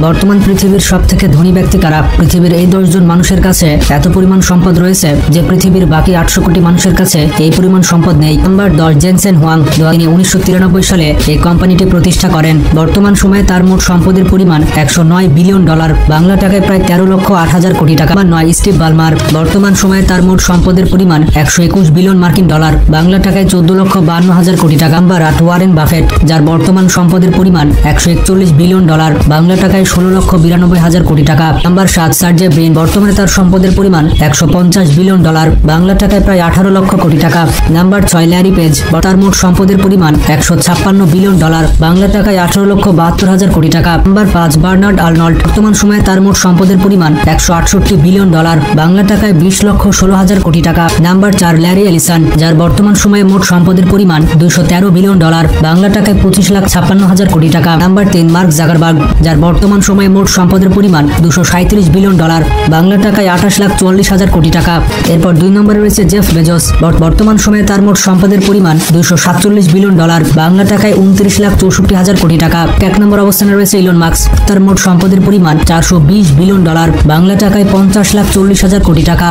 বর্তমান পৃথিবীর সবথেকে ধনী ব্যক্তি কারা? পৃথিবীর এই 10 জন মানুষের কাছে এত পরিমাণ সম্পদ রয়েছে যে পৃথিবীর বাকি 800 কোটি মানুষের কাছে এই পরিমাণ সম্পদ নেই। Number 10, Jensen Huang. তিনি 1993 সালে এই কোম্পানিটি প্রতিষ্ঠা করেন। বর্তমান সময়ে তার মোট সম্পদের পরিমাণ $109 বিলিয়ন, বাংলা টাকায় প্রায় 13,08,000 কোটি টাকা। Number 9, Steve Ballmer. বর্তমান সময়ে তার মোট সম্পদের পরিমাণ $121 বিলিয়ন, বাংলা টাকায় 14,52,000 কোটি টাকা। নাম্বার 8, ওয়ারেন বাফেট, যার বর্তমান সম্পদের পরিমাণ $141 বিলিয়ন, বাংলা টাকায় 16,92,000 কোটি টাকা। Number 7, Sergey Brin. বর্তমানে তার সম্পদের পরিমাণ $150 বিলিয়ন, বাংলা টাকায় প্রায় 18 লক্ষ কোটি টাকা। Number 6, Larry page. তার মোট সম্পদের পরিমাণ $156 বিলিয়ন, বাংলা টাকায় 18,72,000 কোটি টাকা। Number 5, Bernard Arnault. বর্তমান সময়ে তার মোট সম্পদের পরিমাণ $168 বিলিয়ন, বাংলা টাকায় 20,16,000 কোটি টাকা। নাম্বার 4, ল্যারি এলিসন, যার বর্তমান সময়ে মোট সম্পদের পরিমাণ $213 বিলিয়ন, বাংলা টাকায় 25,56,000 কোটি টাকা। নাম্বার 3, মার্ক জাকারবার্গ, যার বর্তমান সময়ে মোট সম্পদের পরিমাণ $237 বিলিয়ন, বাংলা টাকায় 28,44,000 কোটি টাকা। এরপর 2 নম্বরে রয়েছে জেফ বেজোস। বর্তমান সময়ে তার মোট সম্পদের পরিমাণ $247 বিলিয়ন, বাংলা টাকায় 29,64,000 কোটি টাকা। 1 নম্বর অবস্থানে রয়েছে ইলন মাস্ক। তার মোট সম্পদের পরিমাণ $420 বিলিয়ন, বাংলা টাকায় 50,40,000 কোটি টাকা।